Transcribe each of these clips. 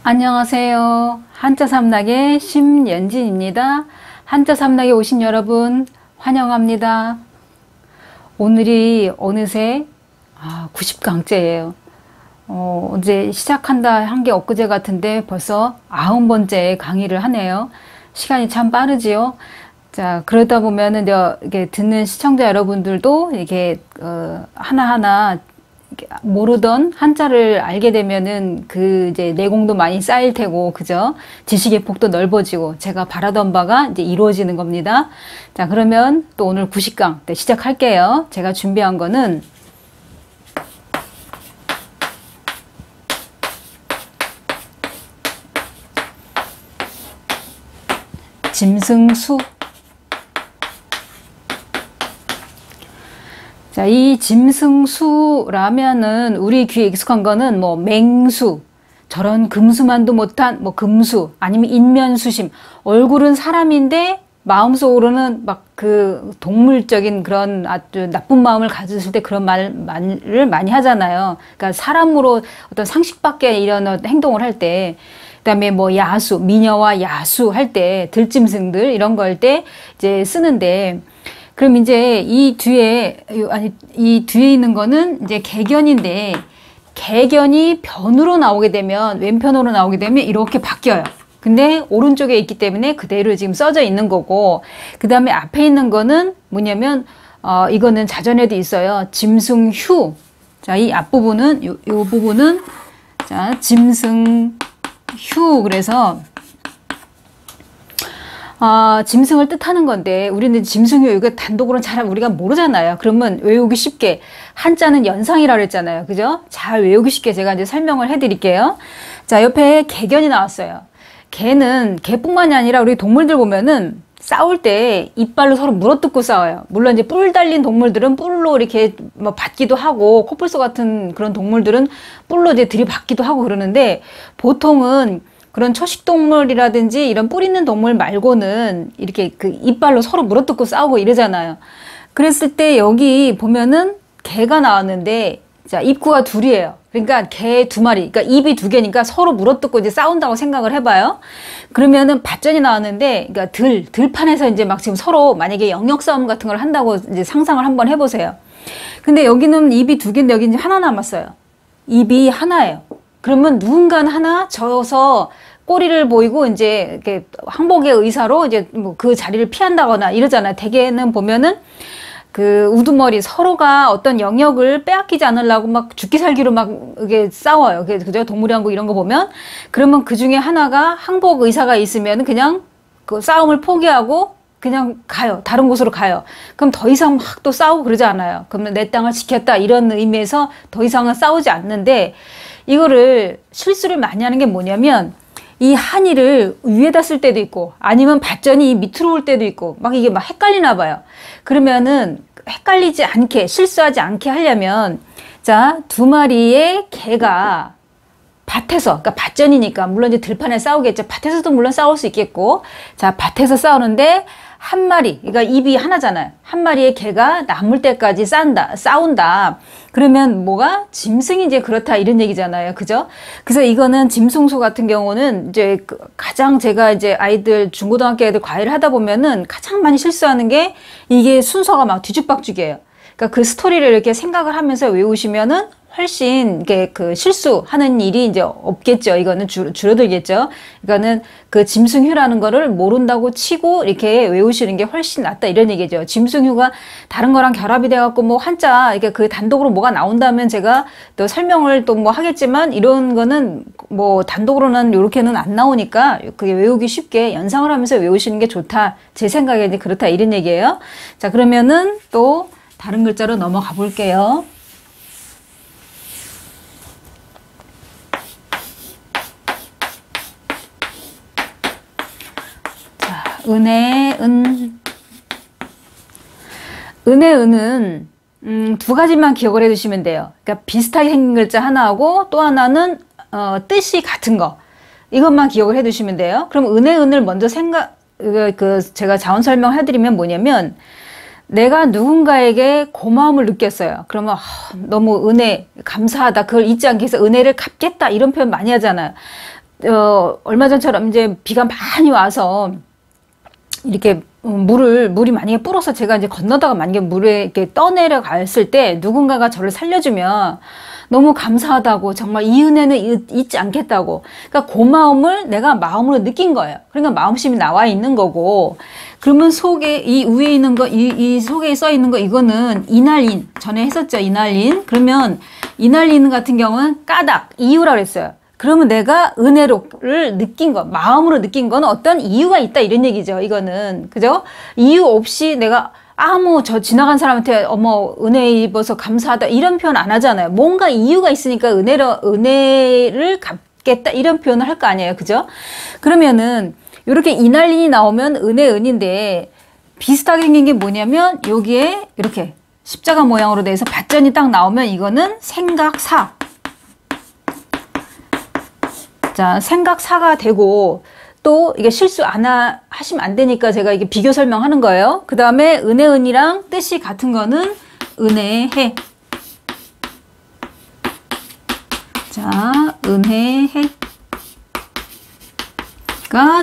안녕하세요. 한자 삼락의 심연진입니다. 한자 삼락에 오신 여러분 환영합니다. 오늘이 어느새 90강째예요. 이제 시작한다 한 게 엊그제 같은데 벌써 90번째 강의를 하네요. 시간이 참 빠르지요. 자, 그러다 보면은 이게 듣는 시청자 여러분들도 이게 하나하나 모르던 한자를 알게 되면은 그 이제 내공도 많이 쌓일 테고, 그죠? 지식의 폭도 넓어지고 제가 바라던 바가 이제 이루어지는 겁니다. 자, 그러면 또 오늘 90강 시작할게요. 제가 준비한 거는 짐승수. 자, 이 짐승수라면은 우리 귀에 익숙한 거는 뭐 맹수, 저런 금수만도 못한 뭐 금수, 아니면 인면수심. 얼굴은 사람인데 마음속으로는 막 그 동물적인 그런 아주 나쁜 마음을 가졌을 때 그런 말을 많이 하잖아요. 그러니까 사람으로 어떤 상식 밖의 이런 행동을 할 때, 그다음에 뭐 야수, 미녀와 야수 할 때, 들짐승들 이런 거 할 때 이제 쓰는데, 그럼 이제 이 뒤에 있는 거는 이제 개견인데, 개견이 변으로 나오게 되면, 왼편으로 나오게 되면 이렇게 바뀌어요. 근데 오른쪽에 있기 때문에 그대로 지금 써져 있는 거고, 그 다음에 앞에 있는 거는 뭐냐면, 이거는 자전에도 있어요. 짐승휴. 자, 이 앞부분은, 요 부분은, 자, 짐승휴. 그래서, 짐승을 뜻하는 건데, 우리는 짐승휴 이거 단독으로는 잘 우리가 모르잖아요. 그러면 외우기 쉽게, 한자는 연상이라고 했잖아요. 그죠? 잘 외우기 쉽게 제가 이제 설명을 해드릴게요. 자, 옆에 개견이 나왔어요. 개는, 개뿐만이 아니라 우리 동물들 보면은 싸울 때 이빨로 서로 물어뜯고 싸워요. 물론 이제 뿔 달린 동물들은 뿔로 이렇게 뭐 받기도 하고, 코뿔소 같은 그런 동물들은 뿔로 이제 들이받기도 하고 그러는데, 보통은 그런 초식동물이라든지 이런 뿔 있는 동물 말고는 이렇게 그 이빨로 서로 물어뜯고 싸우고 이러잖아요. 그랬을 때 여기 보면은 개가 나왔는데, 자, 입구가 둘이에요. 그러니까 개 두 마리, 그러니까 입이 두 개니까 서로 물어뜯고 이제 싸운다고 생각을 해봐요. 그러면은 밭전이 나왔는데, 그러니까 들판에서 이제 막 지금 서로 만약에 영역 싸움 같은 걸 한다고 이제 상상을 한번 해보세요. 근데 여기는 입이 두 개인데 여기 이제 하나 남았어요. 입이 하나예요. 그러면 누군가는 하나 져서 꼬리를 보이고 이제 이렇게 항복의 의사로 이제 뭐 그 자리를 피한다거나 이러잖아요. 대개는 보면은 그 우두머리 서로가 어떤 영역을 빼앗기지 않으려고 막 죽기 살기로 막 이게 싸워요. 그죠? 동물의 왕국 이런 거 보면. 그러면 그 중에 하나가 항복 의사가 있으면 그냥 그 싸움을 포기하고 그냥 가요. 다른 곳으로 가요. 그럼 더 이상 막 또 싸우고 그러지 않아요. 그러면 내 땅을 지켰다 이런 의미에서 더 이상은 싸우지 않는데, 이거를 실수를 많이 하는 게 뭐냐면, 이 한이를 위에다 쓸 때도 있고 아니면 밭전이 밑으로 올 때도 있고 막 이게 막 헷갈리나 봐요. 그러면은 헷갈리지 않게, 실수하지 않게 하려면, 자, 두 마리의 개가 밭에서, 그러니까 밭전이니까 물론 이제 들판에 싸우겠죠. 밭에서도 물론 싸울 수 있겠고, 자, 밭에서 싸우는데 한 마리, 그러니까 입이 하나잖아요. 한 마리의 개가 남을 때까지 싸운다. 그러면 뭐가? 짐승이 이제 그렇다 이런 얘기잖아요. 그죠? 그래서 이거는 짐승수 같은 경우는 이제 가장 제가 이제 아이들, 중고등학교 애들 과외를 하다 보면은 가장 많이 실수하는 게 이게 순서가 막 뒤죽박죽이에요. 그러니까 그 스토리를 이렇게 생각을 하면서 외우시면은 훨씬 이게 그 실수하는 일이 이제 없겠죠. 이거는 줄어들겠죠. 이거는 그 짐승휴라는 거를 모른다고 치고 이렇게 외우시는 게 훨씬 낫다 이런 얘기죠. 짐승휴가 다른 거랑 결합이 돼갖고 뭐 한자 이게 그 단독으로 뭐가 나온다면 제가 또 설명을 또 뭐 하겠지만, 이런 거는 뭐 단독으로는 이렇게는 안 나오니까 그게 외우기 쉽게 연상을 하면서 외우시는 게 좋다. 제 생각에 이제 그렇다 이런 얘기예요. 자, 그러면은 또 다른 글자로 넘어가 볼게요. 은은 두 가지만 기억을 해두시면 돼요. 그러니까 비슷하게 생긴 글자 하나하고 또 하나는 뜻이 같은 거, 이것만 기억을 해두시면 돼요. 그럼 은을 먼저 제가 자원 설명해드리면 뭐냐면, 내가 누군가에게 고마움을 느꼈어요. 그러면 너무 감사하다, 그걸 잊지 않기 위해서 은혜를 갚겠다 이런 표현 많이 하잖아요. 얼마 전처럼 이제 비가 많이 와서 이렇게 물이 만약에 불어서 제가 이제 건너다가 만약에 물에 이렇게 떠내려 갔을 때 누군가가 저를 살려주면 너무 감사하다고, 정말 이 은혜는 잊지 않겠다고. 그러니까 그 마음을 내가 마음으로 느낀 거예요. 그러니까 마음심이 나와 있는 거고, 그러면 속에 이 위에 있는 거, 이 속에 써 있는 거, 이거는 이날인, 전에 했었죠, 이날인. 그러면 이날인 같은 경우는 까닭, 이유라 그랬어요. 그러면 내가 은혜를 느낀 거, 마음으로 느낀 건 어떤 이유가 있다, 이런 얘기죠, 이거는. 그죠? 이유 없이 내가 저 지나간 사람한테 어머 은혜 입어서 감사하다 이런 표현 안 하잖아요. 뭔가 이유가 있으니까 은혜를 갚겠다 이런 표현을 할 거 아니에요. 그죠? 그러면은 이렇게 이날인이 나오면 은인데, 비슷하게 생긴 게 뭐냐면 여기에 이렇게 십자가 모양으로 돼서 밭전이 딱 나오면 이거는 생각사. 자, 생각사가 되고, 또 이게 실수 하시면 안 되니까 제가 이게 비교 설명하는 거예요. 그 다음에 은혜은이랑 뜻이 같은 거는 은혜해. 자, 은혜해가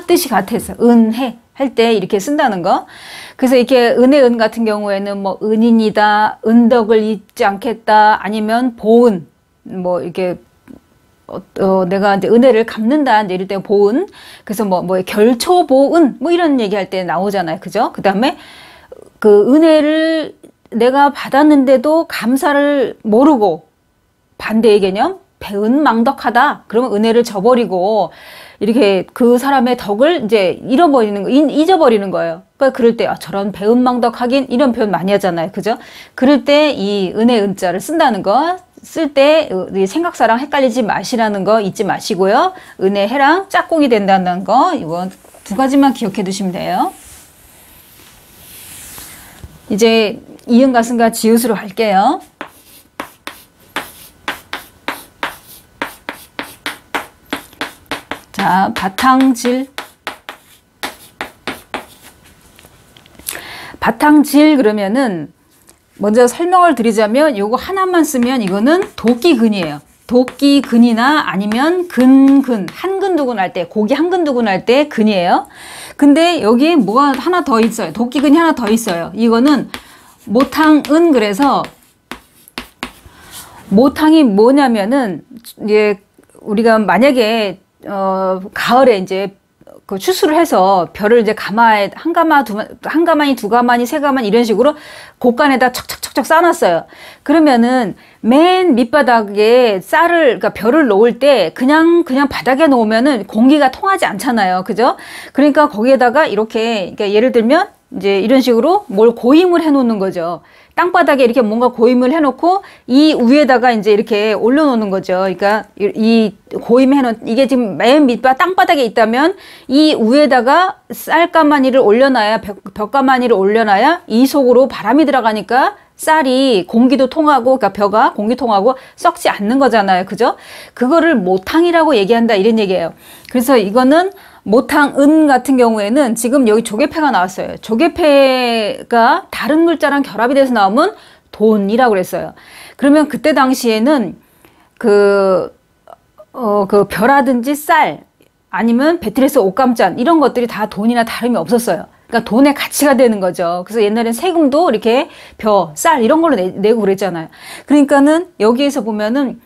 뜻이 같아서 은혜 할 때 이렇게 쓴다는 거. 그래서 이렇게 은혜은 같은 경우에는 뭐 은인이다, 은덕을 잊지 않겠다, 아니면 보은, 뭐 이렇게 내가 이제 은혜를 갚는다, 이럴 때 보은. 그래서 뭐 결초보은, 뭐 이런 얘기할 때 나오잖아요. 그죠? 그 다음에 그 은혜를 내가 받았는데도 감사를 모르고, 반대의 개념, 배은망덕하다. 그러면 은혜를 저버리고, 이렇게 그 사람의 덕을 이제 잊어버리는 거예요. 그러니까 그럴 때, 저런 배은망덕하긴, 이런 표현 많이 하잖아요. 그죠? 그럴 때 이 은혜 은자를 쓴다는 거. 쓸 때 생각사랑 헷갈리지 마시라는 거 잊지 마시고요. 은혜해랑 짝꿍이 된다는 거, 이거 두 가지만 기억해 두시면 돼요. 이제 이응 가슴과 지읒으로 갈게요. 자, 바탕질. 바탕질 그러면은 먼저 설명을 드리자면 요거 하나만 쓰면 이거는 도끼근이에요. 도끼근이나 아니면 근근, 한근 두근할 때, 고기 한근 두근할 때 근이에요. 근데 여기에 뭐가 하나 더 있어요. 도끼근이 하나 더 있어요. 이거는 모탕은. 그래서 모탕이 뭐냐면은 이제 우리가 만약에 가을에 이제 그 추수를 해서 벼를 이제 가마에 한 가마니 두 가마니 세 가마니 이런 식으로 곡간에다 척척척척 쌓아놨어요. 그러면은 맨 밑바닥에 그러니까 벼를 놓을 때 그냥 바닥에 놓으면은 공기가 통하지 않잖아요. 그죠? 그러니까 거기에다가 이렇게, 그러니까 예를 들면 이제 이런 식으로 뭘 고임을 해 놓는 거죠. 땅바닥에 이렇게 뭔가 고임을 해놓고 이 위에다가 이제 이렇게 올려놓는 거죠. 그러니까 이 고임해놓은, 이게 지금 맨 밑바 땅바닥에 있다면 이 위에다가 쌀가마니를 올려놔야, 벼가마니를 올려놔야 이 속으로 바람이 들어가니까 쌀이 공기도 통하고, 그러니까 벼가 공기 통하고 썩지 않는 거잖아요. 그죠? 그거를 모탕이라고 얘기한다, 이런 얘기예요. 그래서 이거는 모탕은 같은 경우에는 지금 여기 조개패가 나왔어요. 조개패가 다른 글자랑 결합이 돼서 나오면 돈이라고 그랬어요. 그러면 그때 당시에는 그 벼라든지 쌀, 아니면 배틀에서 옷감잔, 이런 것들이 다 돈이나 다름이 없었어요. 그러니까 돈의 가치가 되는 거죠. 그래서 옛날엔 세금도 이렇게 벼, 쌀 이런 걸로 내고 그랬잖아요. 그러니까는 여기에서 보면은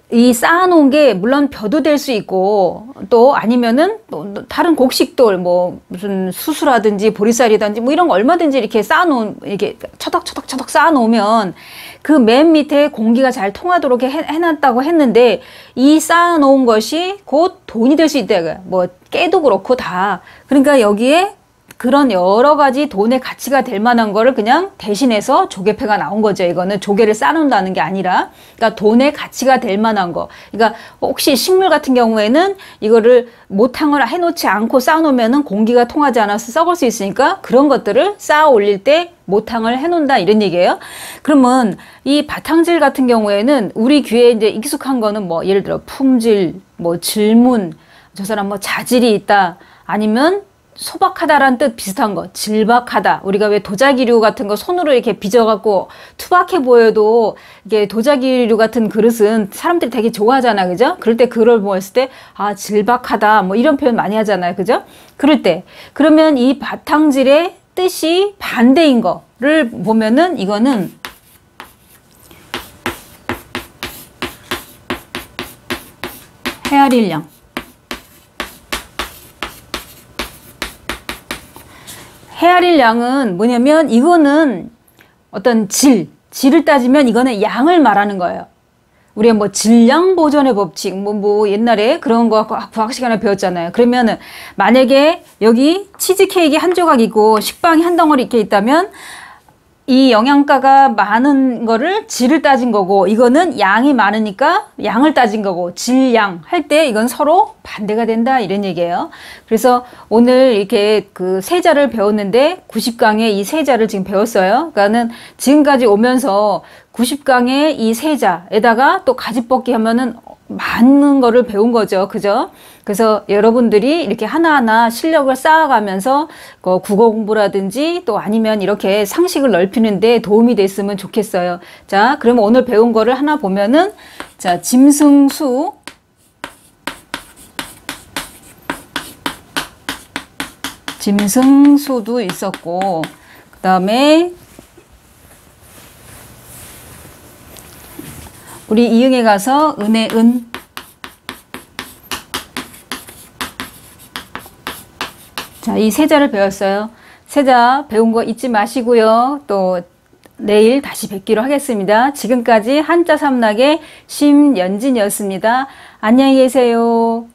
이 쌓아놓은 게 물론 벼도 될 수 있고, 또 아니면은 또 다른 곡식돌, 뭐 무슨 수수라든지 보리쌀이든지 뭐 이런 거 얼마든지 이렇게 쌓아놓은, 이렇게 처덕처덕 쌓아놓으면 그 맨 밑에 공기가 잘 통하도록 해놨다고 했는데, 이 쌓아놓은 것이 곧 돈이 될 수 있다. 뭐 깨도 그렇고 다. 그러니까 여기에 그런 여러 가지 돈의 가치가 될 만한 거를 그냥 대신해서 조개패가 나온 거죠. 이거는 조개를 싸놓는다는 게 아니라, 그러니까 돈의 가치가 될 만한 거. 그러니까 혹시 식물 같은 경우에는 이거를 모탕을 해놓지 않고 쌓아놓으면은 공기가 통하지 않아서 썩을 수 있으니까 그런 것들을 쌓아 올릴 때 모탕을 해놓는다, 이런 얘기예요. 그러면 이 바탕질 같은 경우에는 우리 귀에 이제 익숙한 거는 뭐 예를 들어 품질, 뭐 질문, 저 사람 뭐 자질이 있다, 아니면 소박하다라는 뜻 비슷한 거, 질박하다. 우리가 왜 도자기류 같은 거 손으로 이렇게 빚어갖고 투박해 보여도 이게 도자기류 같은 그릇은 사람들이 되게 좋아하잖아, 그죠? 그럴 때 그걸 보았을 때, 아, 질박하다. 뭐 이런 표현 많이 하잖아요, 그죠? 그럴 때. 그러면 이 바탕질의 뜻이 반대인 거를 보면은 이거는 헤아릴 양. 헤아릴 양은 뭐냐면 이거는 어떤 질을 따지면 이거는 양을 말하는 거예요. 우리가 뭐 질량 보존의 법칙 뭐 옛날에 그런 거 과학 시간에 배웠잖아요. 그러면은 만약에 여기 치즈 케이크 한 조각 있고 식빵이 한 덩어리 이렇게 있다면 이 영양가가 많은 거를 질을 따진 거고, 이거는 양이 많으니까 양을 따진 거고, 질양 할 때 이건 서로 반대가 된다 이런 얘기예요. 그래서 오늘 이렇게 그 세자를 배웠는데 90강의 이 세자를 지금 배웠어요. 그러니까는 지금까지 오면서 90강의 이 세자에다가 또 가지뽑기 하면은 많은 거를 배운 거죠. 그죠? 그래서 여러분들이 이렇게 하나하나 실력을 쌓아가면서 국어 공부라든지 또 아니면 이렇게 상식을 넓히는데 도움이 됐으면 좋겠어요. 자, 그러면 오늘 배운 거를 하나 보면은, 자, 짐승수. 짐승수도 있었고, 그 다음에 우리 이응에 가서 은의 은. 자, 이 세자를 배웠어요. 세자 배운 거 잊지 마시고요. 또 내일 다시 뵙기로 하겠습니다. 지금까지 한자 삼락의 심연진이었습니다. 안녕히 계세요.